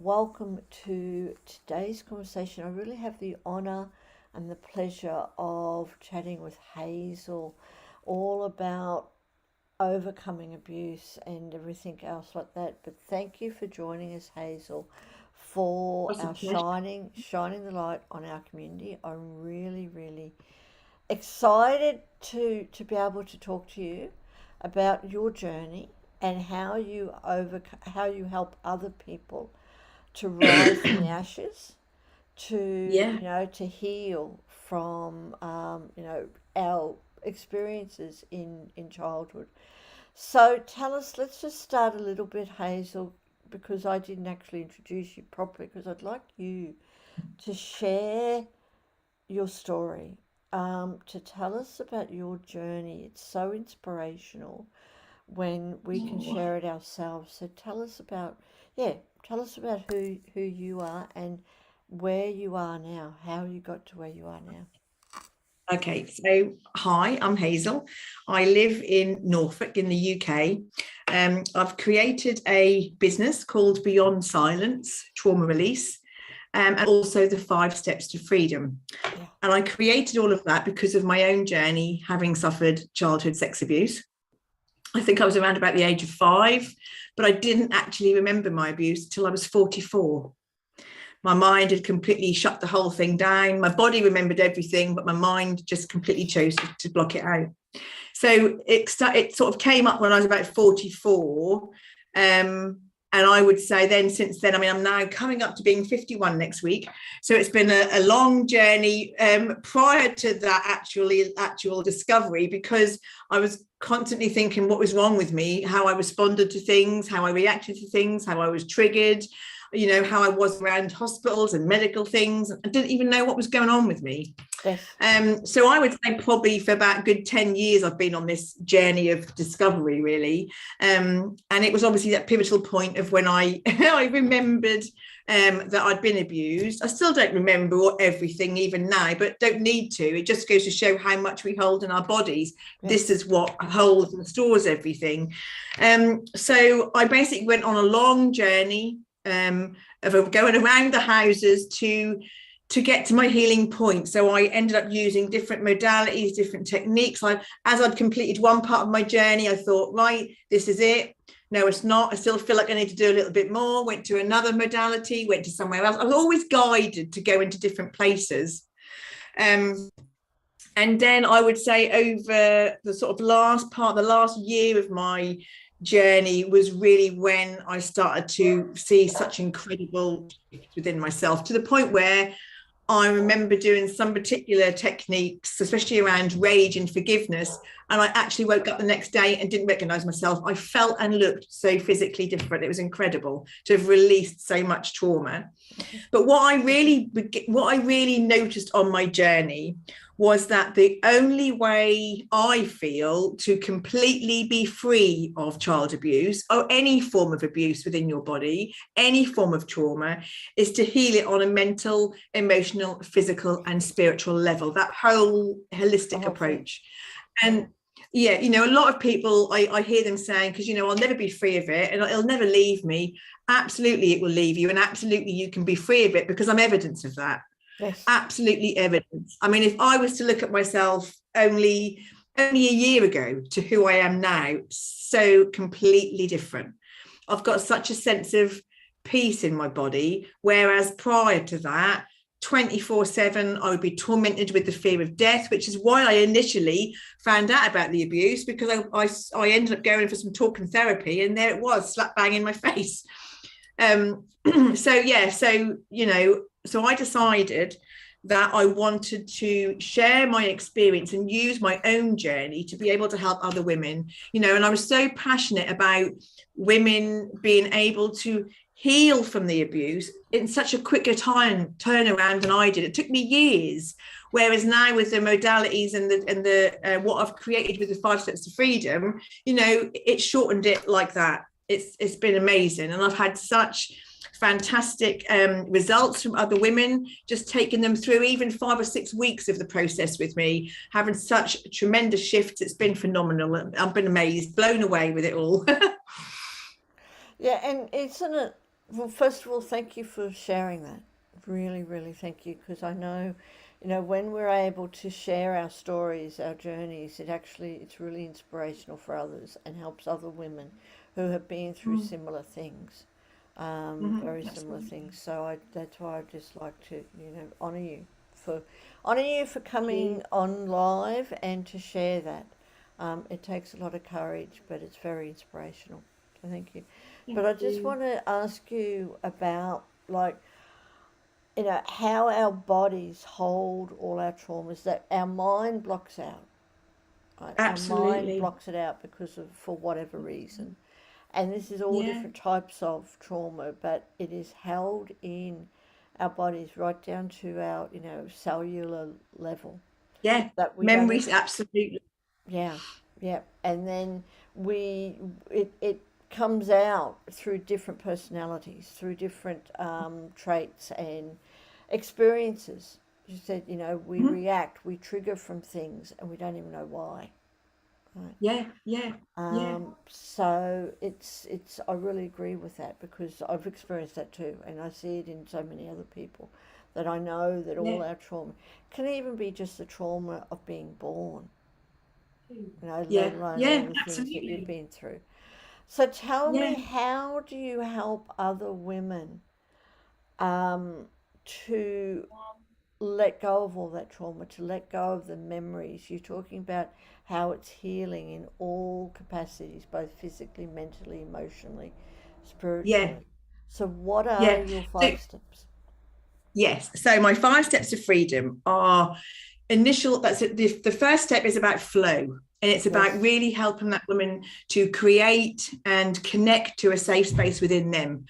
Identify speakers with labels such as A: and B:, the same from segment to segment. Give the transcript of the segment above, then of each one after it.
A: Welcome to today's conversation. I really have the honour and the pleasure of chatting with Hazel all about overcoming abuse and everything else like that. But thank you for joining us, Hazel, for
B: Was a
A: our
B: pleasure.
A: shining the light on our community. I'm really excited to be able to talk to you about your journey and how you help other people to rise from the ashes, to
B: Yeah.
A: to heal from our experiences in childhood. So tell us, let's just start a little bit, Hazel, because I didn't actually introduce you properly, because I'd like you to share your story, to tell us about your journey. It's so inspirational when we can
B: Oh,
A: share it ourselves. So yeah, tell us about who you are and where you are now, how you got to where you are now.
B: okay. So, hi, I'm Hazel. I live in Norfolk in the UK. I've created a business called Beyond Silence Trauma Release, and also the 5 Steps to Freedom.
A: Yeah.
B: And I created all of that because of my own journey, having suffered childhood sex abuse. I think I was around about the age of 5, but I didn't actually remember my abuse until I was 44. My mind had completely shut the whole thing down. My body remembered everything, but my mind just completely chose to block it out. So it sort of came up when I was about 44. And I would say then, since then, I mean, I'm now coming up to being 51 next week. So it's been a long journey prior to that actual discovery, because I was constantly thinking what was wrong with me, how I responded to things, how I reacted to things, how I was triggered, how I was around hospitals and medical things. I didn't even know what was going on with me.
A: Yes.
B: So I would say probably for about a good 10 years, I've been on this journey of discovery, really. And it was obviously that pivotal point of when I, I remembered that I'd been abused. I still don't remember everything even now, but don't need to. It just goes to show how much we hold in our bodies. This
A: Yes.
B: is what holds and stores everything. So I basically went on a long journey of going around the houses to get to my healing point. So I ended up using different modalities, different techniques. As I'd completed one part of my journey, I thought, right, this is it. No, it's not. I still feel like I need to do a little bit more. Went to another modality, went to somewhere else. I was always guided to go into different places. Um, and then I would say over the sort of the last year of my journey was really when I started to see such incredible shifts within myself, to the point where I remember doing some particular techniques, especially around rage and forgiveness. And I actually woke up the next day and didn't recognize myself. I felt and looked so physically different. It was incredible to have released so much trauma. But what I really noticed on my journey was that the only way I feel to completely be free of child abuse or any form of abuse within your body, any form of trauma, is to heal it on a mental, emotional, physical, and spiritual level, that whole
A: The
B: holistic
A: whole thing.
B: approach. And yeah, a lot of people, I hear them saying, because, I'll never be free of it and it'll never leave me. Absolutely, it will leave you. And absolutely, you can be free of it, because I'm evidence of that.
A: Yes.
B: Absolutely evidence. I mean, if I was to look at myself only a year ago to who I am now, so completely different. I've got such a sense of peace in my body. Whereas prior to that, 24/7, I would be tormented with the fear of death, which is why I initially found out about the abuse, because I ended up going for some talk and therapy, and there it was, slap bang in my face. Um, so yeah, so I decided that I wanted to share my experience and use my own journey to be able to help other women, and I was so passionate about women being able to heal from the abuse in such a quicker time turnaround than I did. It took me years. Whereas now, with the modalities and the what I've created with the 5 Steps to Freedom, it shortened it like that. It's been amazing, and I've had such fantastic results from other women, just taking them through even 5 or 6 weeks of the process with me, having such tremendous shifts. It's been phenomenal. I've been amazed, blown away with it all.
A: Yeah, and isn't it? Well, first of all, thank you for sharing that. Really, really thank you, because I know, when we're able to share our stories, our journeys, it's really inspirational for others and helps other women who have been through
B: Mm.
A: similar things, very similar
B: Absolutely.
A: things. So that's why I just like to, for honor you for
B: Thank you.
A: coming on live and to share that. It takes a lot of courage, but it's very inspirational. So thank you. But
B: Thank
A: I just
B: you.
A: want to ask you about, like, how our bodies hold all our traumas that our mind blocks out. Right? Our mind
B: Absolutely.
A: blocks it out because of, for whatever reason. And this is all
B: Yeah.
A: different types of trauma, but it is held in our bodies right down to our, cellular level
B: Yeah.
A: that we don't
B: Memories. Absolutely.
A: yeah, yeah. And then we it comes out through different personalities, through different traits and experiences. You said, we
B: Mhm.
A: react, we trigger from things, and we don't even know why. Right.
B: Yeah. Yeah. Yeah.
A: So it's I really agree with that because I've experienced that too, and I see it in so many other people that I know that all
B: Yeah.
A: our trauma can even be just the trauma of being born, let
B: Yeah.
A: alone all
B: Yeah.
A: the things that you've
B: Absolutely.
A: been through. So tell me,
B: Yeah.
A: how do you help other women um, to let go of all that trauma, to let go of the memories? You're talking about how it's healing in all capacities, both physically, mentally, emotionally,
B: Yeah.
A: spiritually. So, what are
B: Yeah.
A: your
B: So
A: 5 steps?
B: yes. So my 5 steps to freedom are initial. That's it. The first step is about flow. And it's about
A: Yes,
B: really helping that woman to create and connect to a safe space within them.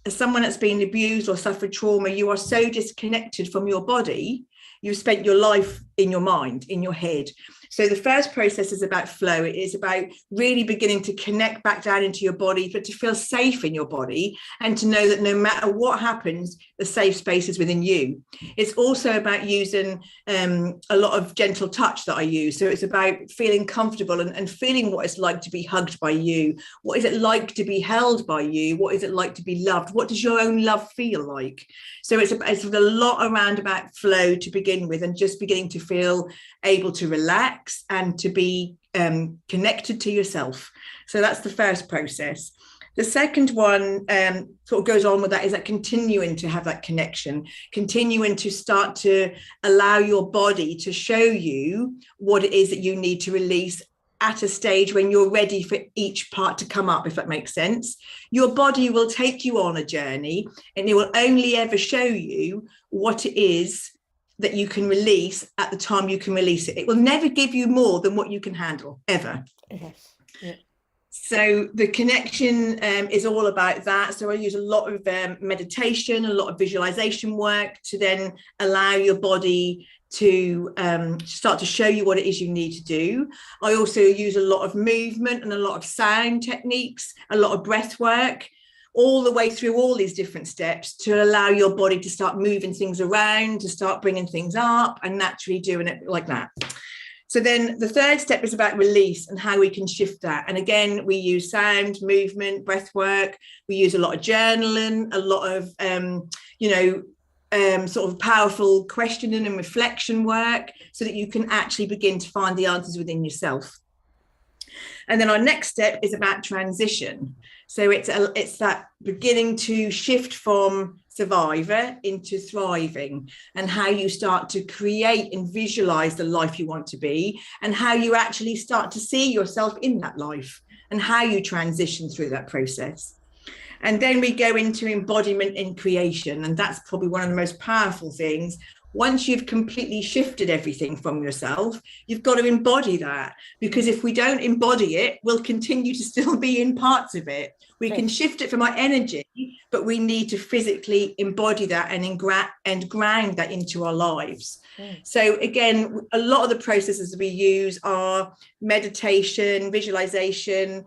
B: As someone that's been abused or suffered trauma, you are so disconnected from your body. You've spent your life in your mind, in your head. So the first process is about flow. It is about really beginning to connect back down into your body, but to feel safe in your body and to know that no matter what happens, the safe space is within you. It's also about using a lot of gentle touch that I use. So it's about feeling comfortable and feeling what it's like to be hugged by you. What is it like to be held by you? What is it like to be loved? What does your own love feel like? So it's a lot around about flow to begin with, and just beginning to feel able to relax and to be connected to yourself. So that's the first process. The second one sort of goes on with that, is that continuing to have that connection, continuing to start to allow your body to show you what it is that you need to release at a stage when you're ready for each part to come up, if that makes sense. Your body will take you on a journey, and it will only ever show you what it is that you can release at the time you can release it. It will never give you more than what you can handle, ever.
A: yes, yeah,
B: So the connection is all about that. So I use a lot of meditation, a lot of visualization work to then allow your body to start to show you what it is you need to do. I also use a lot of movement and a lot of sound techniques, a lot of breath work, all the way through all these different steps to allow your body to start moving things around, to start bringing things up and naturally doing it like that. So then the third step is about release and how we can shift that. And again, we use sound, movement, breath work. We use a lot of journaling, a lot of, sort of powerful questioning and reflection work so that you can actually begin to find the answers within yourself. And then our next step is about transition. So it's that beginning to shift from survivor into thriving, and how you start to create and visualize the life you want to be, and how you actually start to see yourself in that life, and how you transition through that process. And then we go into embodiment in creation. And that's probably one of the most powerful things. Once you've completely shifted everything from yourself, you've got to embody that. Because if we don't embody it, we'll continue to still be in parts of it. We can
A: yes.
B: shift it from our energy, but we need to physically embody that and ground that into our lives.
A: Mm.
B: So again, a lot of the processes we use are meditation, visualization,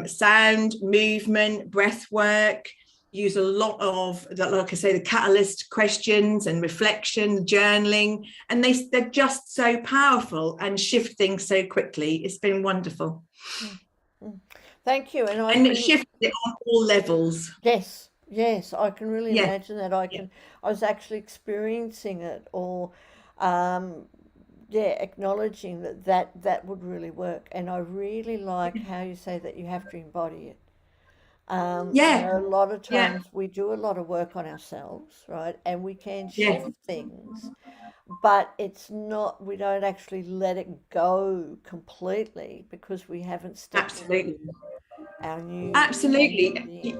B: sound, movement, breath work. Use a lot of that, like I say, the catalyst questions and reflection, journaling, and they're just so powerful and shift things so quickly. It's been wonderful.
A: Mm. Mm. Thank you. And I
B: And it
A: can,
B: shifts it on all levels.
A: yes, Yes, I can really
B: Yeah,
A: imagine that. I
B: yeah,
A: can. I was actually experiencing it, or um, yeah, acknowledging that would really work. And I really like how you say that you have to embody it.
B: yeah,
A: A lot of
B: yeah,
A: times we do a lot of work on ourselves, right? And we can
B: yeah,
A: shift things, but it's not, we don't actually let it go completely because we haven't stepped into
B: absolutely.
A: our
B: Absolutely.
A: new being.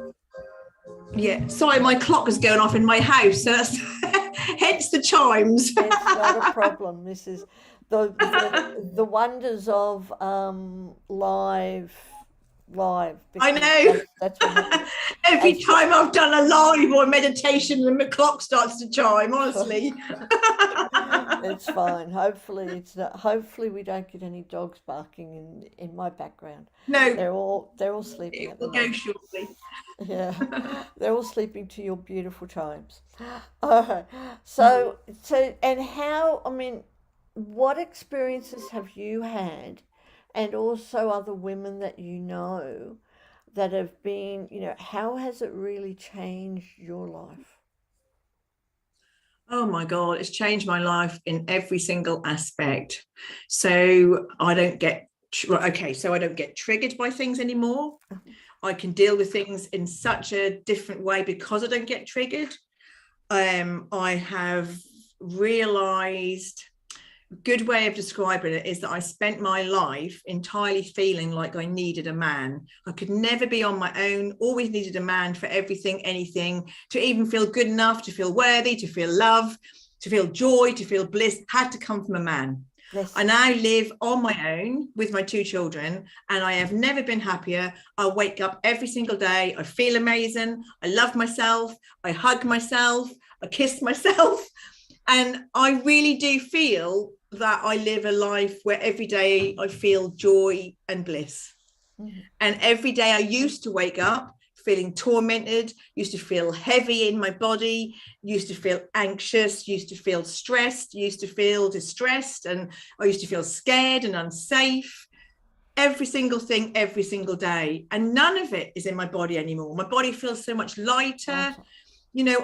B: Yeah. Sorry, my clock is going off in my house. So that's hence the chimes.
A: It's not a problem. This is the wonders of live
B: I
A: because
B: know.
A: that's what happens.
B: Every
A: And so,
B: time I've done a live or a meditation, the clock starts to chime, honestly.
A: it's fine. Hopefully it's not, hopefully we don't get any dogs barking in my background.
B: No,
A: They're all sleeping
B: it
A: at the
B: will go
A: moment.
B: shortly.
A: Yeah. They're all sleeping to your beautiful chimes. All right. So and how, I mean, what experiences have you had and also other women that you know that have been, how has it really changed your life?
B: Oh my God, it's changed my life in every single aspect. So I don't get, well, okay, so I don't get triggered by things anymore. I can deal with things in such a different way because I don't get triggered. I have realized, good way of describing it is that I spent my life entirely feeling like I needed a man. I could never be on my own, always needed a man for everything, anything, to even feel good enough, to feel worthy, to feel love, to feel joy, to feel bliss, had to come from a man. I
A: Yes.
B: now live on my own with my two children, and I have never been happier. I wake up every single day. I feel amazing. I love myself. I hug myself. I kiss myself. And I really do feel that I live a life where every day I feel joy and bliss.
A: Mhm.
B: And every day I used to wake up feeling tormented, used to feel heavy in my body, used to feel anxious, used to feel stressed, used to feel distressed, and I used to feel scared and unsafe. Every single thing, every single day. And none of it is in my body anymore. My body feels so much lighter.
A: Lighter.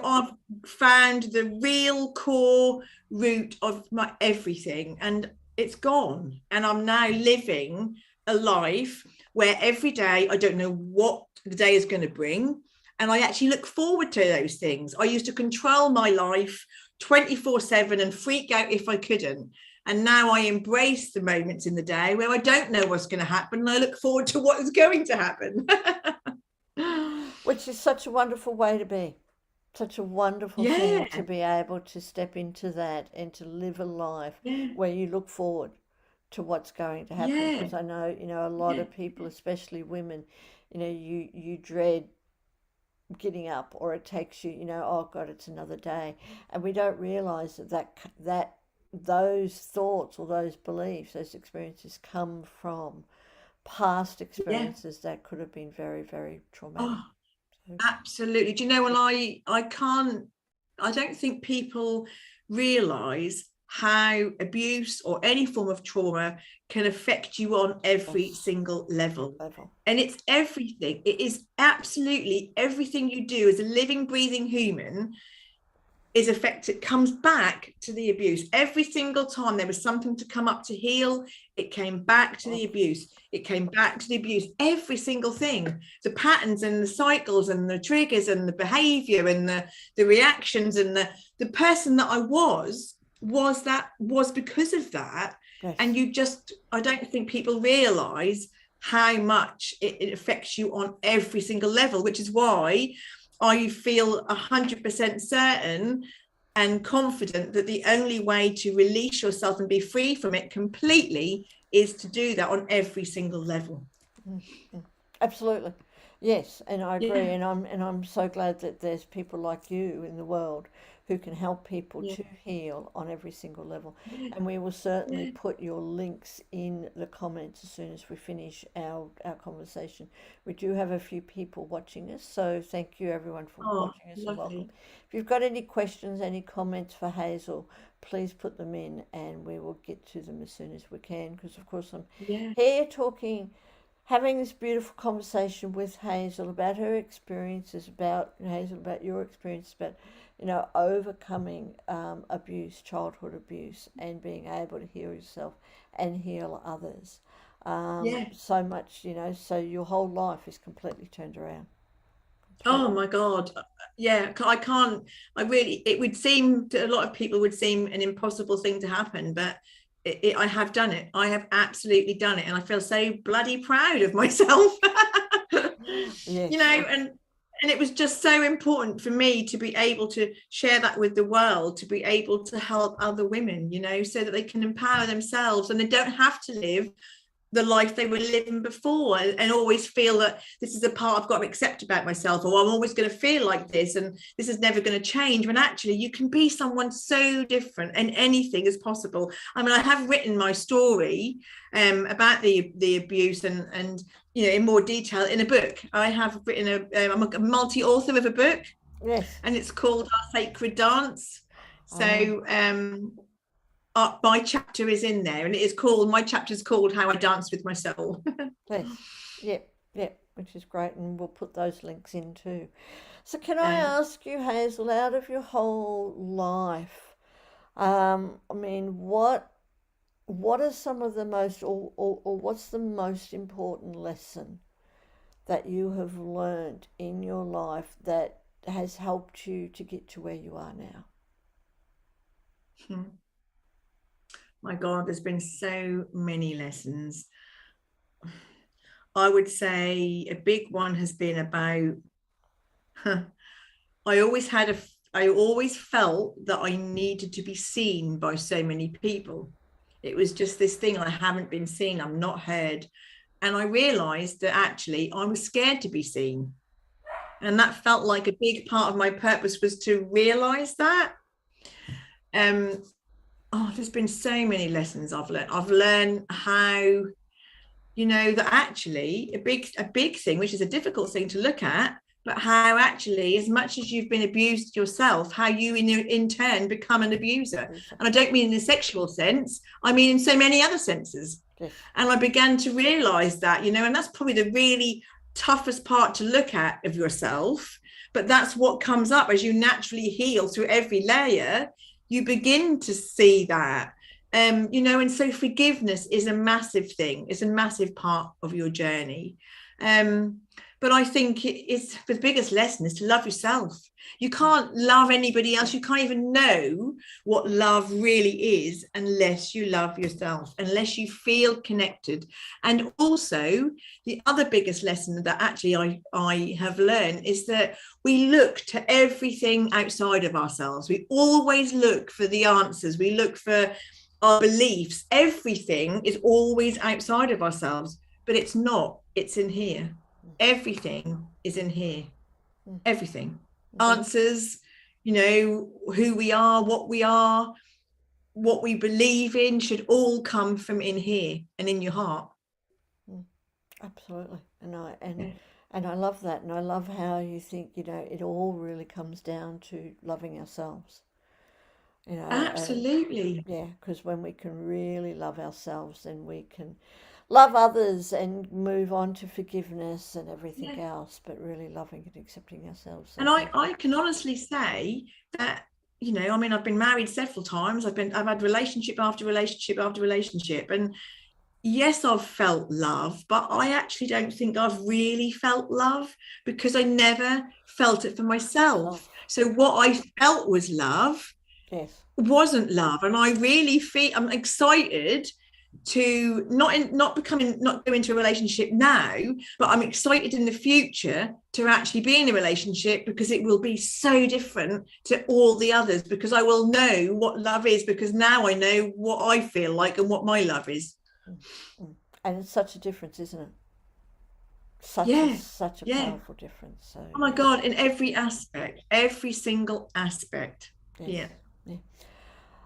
B: I've found the real core root of my everything, and it's gone. And I'm now living a life where every day I don't know what the day is going to bring. And I actually look forward to those things. I used to control my life 24/7 and freak out if I couldn't. And now I embrace the moments in the day where I don't know what's going to happen. And I look forward to what is going to happen.
A: Which is such a wonderful way to be. Such a wonderful thing
B: Yeah,
A: to be able to step into that and to live a life
B: yeah,
A: where you look forward to what's going to happen.
B: yeah,
A: Because I know, a lot
B: yeah.
A: of people, especially women, you dread getting up, or it takes you, oh God, it's another day. And we don't realize that those thoughts or those beliefs, those experiences come from past
B: Yeah.
A: experiences that could have been very, very traumatic.
B: Oh,
A: So,
B: absolutely. Do you know, and I don't think people realize how abuse or any form of trauma can affect you on every
A: yes,
B: single level.
A: level.
B: And it's everything. It is absolutely everything you do as a living, breathing human is affected, comes back to the abuse. Every single time there was something to come up to heal, it came back to the abuse. It came back to the abuse. Every single thing, the patterns and the cycles and the triggers and the behavior and the reactions and the person that I was because of that. And
A: Yes.
B: you just, I don't think people realize how much it affects you on every single level, which is why I feel 100% certain and confident that the only way to release yourself and be free from it completely is to do that on every single level.
A: Mm, mm. Absolutely. Yes, and I agree,
B: Yeah,
A: and I'm so glad that there's people like you in the world who can help people
B: yeah,
A: to heal on every single level.
B: yeah,
A: And we will certainly
B: yeah.
A: put your links in the comments as soon as we finish our conversation. We do have a few people watching us, so thank you everyone for
B: Oh,
A: watching us and welcome.
B: lovely.
A: If you've got any questions, any comments for Hazel, please put them in and we will get to them as soon as we can, because of course I'm
B: Yeah,
A: here talking having this beautiful conversation with Hazel about her experiences, about Hazel, about your experience, about overcoming abuse, childhood abuse, and being able to heal yourself and heal others.
B: Yeah.
A: So much, so your whole life is completely turned around.
B: Oh
A: Completely.
B: my God. Yeah, I can't, I really, it would seem to a lot of people would seem an impossible thing to happen, but I have done it. I have absolutely done it. And I feel so bloody proud of myself. you
A: Yes.
B: know, and it was just so important for me to be able to share that with the world, to be able to help other women, so that they can empower themselves and they don't have to live the life they were living before and always feel that this is a part I've got to accept about myself, or I'm always going to feel like this and this is never going to change, when actually you can be someone so different and anything is possible. I mean, I have written my story about the abuse and in more detail in a book. I have written I'm a multi-author of a book,
A: Yes.
B: and it's called Our Sacred Dance.
A: Oh,
B: So my chapter is in there, and my chapter is called How I Dance with My Soul.
A: yes. Yep. Yep. Which is great, and we'll put those links in too. So, can I
B: uh,
A: ask you, Hazel, out of your whole life, I mean, what are some of the most, or what's the most important lesson that you have learned in your life that has helped you to get to where you are now?
B: my God, there's been so many lessons. I would say a big one has been about, I always had I always felt that I needed to be seen by so many people. It was just this thing, I haven't been seen, I'm not heard. And I realized that actually I was scared to be seen. And that felt like a big part of my purpose, was to realize that. Um, there's been so many lessons I've learned. I've learned how, that actually a big thing, which is a difficult thing to look at, but how actually, as much as you've been abused yourself, how you in turn become an abuser.
A: Lisa?
B: And I don't mean in a sexual sense, I mean in so many other senses.
A: Yes.
B: And I began to realize that, and that's probably the really toughest part to look at of yourself. But that's what comes up as you naturally heal through every layer. You begin to see that. And so forgiveness is a massive thing, it's a massive part of your journey. But I think it's the biggest lesson is to love yourself. You can't love anybody else. You can't even know what love really is unless you love yourself, unless you feel connected. And also, the other biggest lesson that actually I have learned is that we look to everything outside of ourselves. We always look for the answers. We look for our beliefs. Everything is always outside of ourselves, but it's not. It's in here. Everything is in here. Everything.
A: Okay.
B: Answers, who we are, what we believe in should all come from in here and in your heart.
A: Absolutely.
B: Yeah.
A: And I love that, and I love how you think, it all really comes down to loving ourselves. And
B: Absolutely.
A: yeah, because when we can really love ourselves, then we can love others and move on to forgiveness and everything
B: Yeah.
A: else, but really loving and accepting ourselves. So
B: And I,
A: thank you.
B: I can honestly say that, I mean, I've been married several times. I've had relationship after relationship after relationship. And yes, I've felt love, but I actually don't think I've really felt love, because I never felt it for myself.
A: Self.
B: So what I felt was love
A: Yes.
B: wasn't love. And I really feel I'm excited to not go into a relationship now, but I'm excited in the future to actually be in a relationship, because it will be so different to all the others, because I will know what love is, because now I know what I feel like and what my love is.
A: Mm, mm. And it's such a difference, isn't it? Such a
B: Yeah,
A: such a
B: yeah.
A: powerful difference. So
B: Oh my
A: yeah.
B: God, in every aspect, every single aspect.
A: Yes.
B: Yeah.
A: Yeah.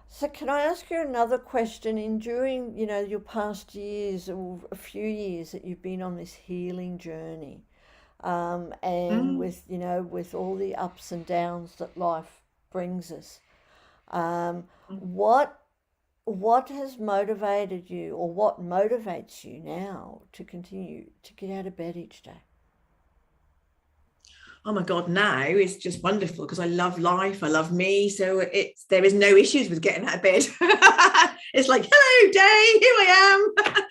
A: So can I ask you another question? In during, your past years or a few years that you've been on this healing journey, and
B: Mm.
A: with all the ups and downs that life brings us, what what has motivated you, or what motivates you now to continue to get out of bed each day?
B: Oh my God, now it's just wonderful because I love life. I love me. So there is no issues with getting out of bed. It's like, hello, day, here I am.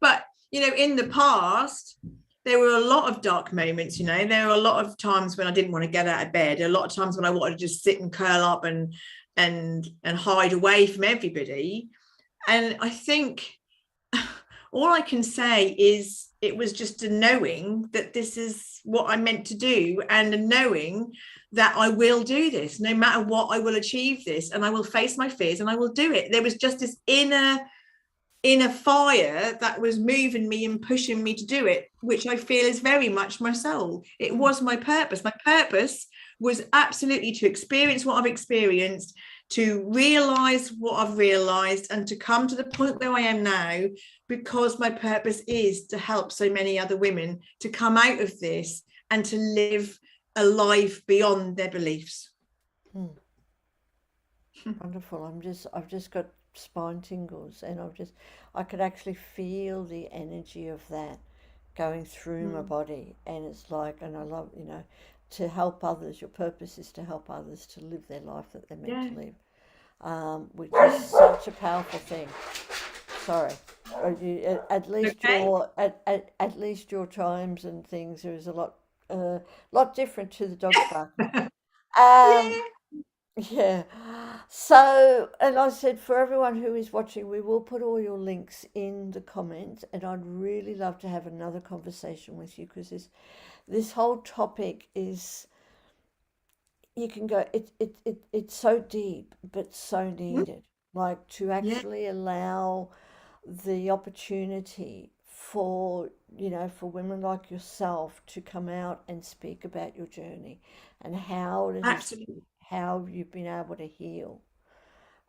B: But, in the past, there were a lot of dark moments. There were a lot of times when I didn't want to get out of bed. A lot of times when I wanted to just sit and curl up and hide away from everybody. And I think all I can say is it was just a knowing that this is what I'm meant to do, and a knowing that I will do this no matter what. I will achieve this, and I will face my fears, and I will do it. There was just this inner fire that was moving me and pushing me to do it, which I feel is very much my soul. It was my purpose. My purpose was absolutely to experience what I've experienced, to realize what I've realized, and to come to the point where I am now, because my purpose is to help so many other women to come out of this and to live a life beyond their beliefs.
A: Wonderful. I've just got spine tingles, and I could actually feel the energy of that going through my body. And it's like, and I love, to help others. Your purpose is to help others to live their life that they're meant to live, which is such a powerful thing. Sorry. At least at least your chimes and things, there is a lot different to the dog's barking. Um, yeah. So, and I said, for everyone who is watching, we will put all your links in the comments, and I'd really love to have another conversation with you, because this whole topic is, you can go, it's so deep, but so needed. Like, to actually allow the opportunity for, for women like yourself to come out and speak about your journey, and
B: Absolutely.
A: how you've been able to heal,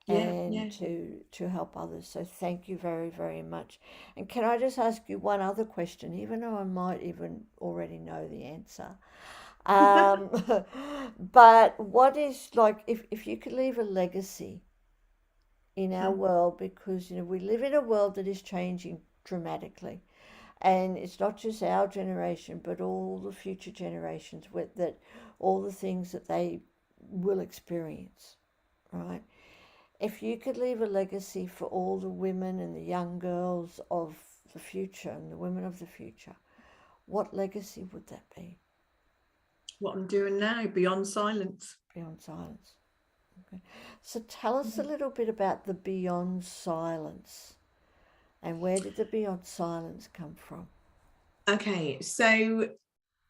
B: Yeah,
A: and
B: yeah.
A: to help others. So thank you very, very much. And can I just ask you one other question, even though I might even already know the answer? Um, but what is, like, if you could leave a legacy in our world, because we live in a world that is changing dramatically, and it's not just our generation, but all the future generations, with that, all the things that they will experience, right? If you could leave a legacy for all the women and the young girls of the future and the women of the future, what legacy would that be?
B: What I'm doing now, beyond silence.
A: Beyond silence. Okay. So tell us a little bit about the beyond silence, and where did the beyond silence come from?
B: Okay, so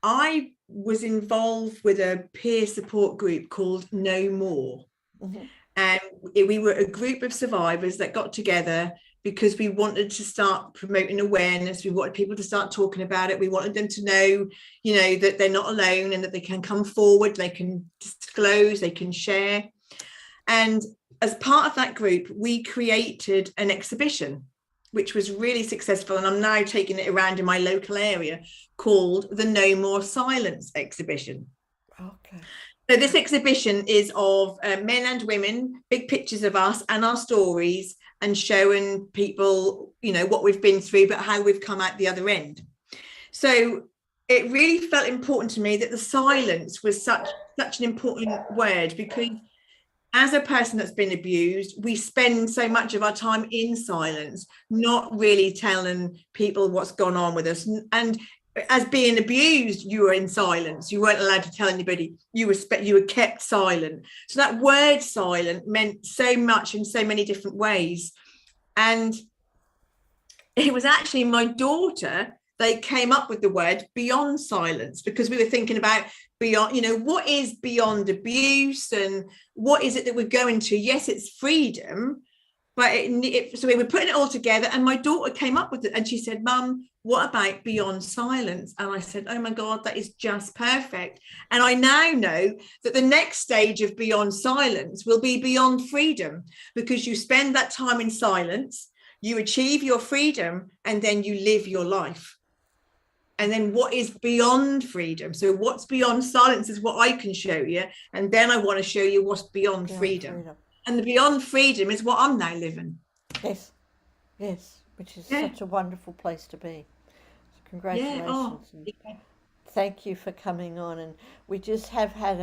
B: I was involved with a peer support group called No More.
A: Hmm.
B: And we were a group of survivors that got together because we wanted to start promoting awareness. We wanted people to start talking about it. We wanted them to know, that they're not alone, and that they can come forward, they can disclose, they can share. And as part of that group, we created an exhibition, which was really successful. And I'm now taking it around in my local area, called the No More Silence exhibition.
A: Okay.
B: So this exhibition is of men and women, big pictures of us and our stories, and showing people, what we've been through, but how we've come out the other end. So it really felt important to me that the silence was such an important word, because as a person that's been abused, we spend so much of our time in silence, not really telling people what's gone on with us. And as being abused, you were in silence. You weren't allowed to tell anybody. You were kept silent. So that word silent meant so much in so many different ways. And it was actually my daughter, they came up with the word beyond silence, because we were thinking about beyond, what is beyond abuse, and what is it that we're going to? Yes, it's freedom, but so we were putting it all together, and my daughter came up with it, and she said, Mum, what about beyond silence? And I said, oh my God, that is just perfect. And I now know that the next stage of beyond silence will be beyond freedom, because you spend that time in silence, you achieve your freedom, and then you live your life. And then what is beyond freedom? So what's beyond silence is what I can show you. And then I want to show you what's beyond freedom. And the beyond freedom is what I'm now living.
A: Yes, yes, which is
B: Yeah,
A: such a wonderful place to be. So
B: yeah. Oh,
A: congratulations and
B: yeah.
A: thank you for coming on. And we just have had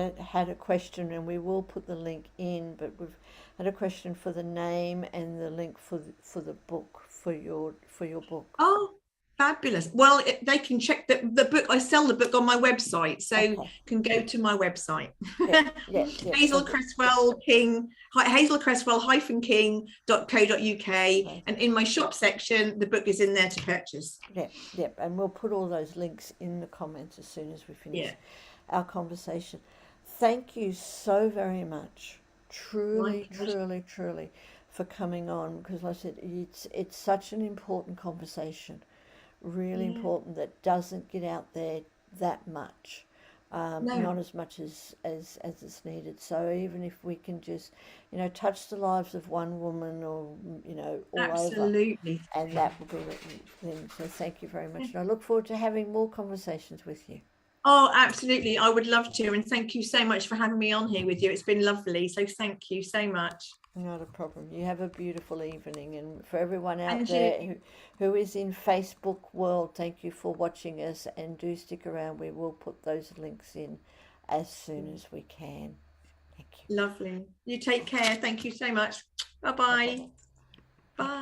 A: a question, and we will put the link in. But we've had a question for the name and the link for the book for your book.
B: Oh, fabulous. Well, they can check the book. I sell the book on my website, so
A: Okay.
B: can go to my website.
A: Yep. Yep. Yep. So
B: Hazel Cresswell King, Hazel Cresswell King.co.uk.
A: right.
B: And in my shop section, the book is in there to purchase.
A: Yep. Yep. And we'll put all those links in the comments as soon as we finish
B: Yeah,
A: our conversation. Thank you so very much.
B: my
A: Truly,
B: pleasure.
A: truly, truly for coming on because like I said it's such an important conversation, really
B: Yeah.
A: important that doesn't get out there that much.
B: No,
A: Not as much as it's needed. So even if we can just, touch the lives of one woman or, all over,
B: absolutely.
A: and that will be the thing. So thank you very
B: Yeah.
A: much. And I look forward to having more conversations with you.
B: Oh, absolutely. I would love to. And thank you so much for having me on here with you. It's been lovely. So thank you so much.
A: Not a problem. You have a beautiful evening. And for everyone out
B: And you.
A: there who is in Facebook world, thank you for watching us and do stick around. We will put those links in as soon as we can. Thank you.
B: Lovely. You take care. Thank you so much. Bye
A: Bye bye.
B: bye.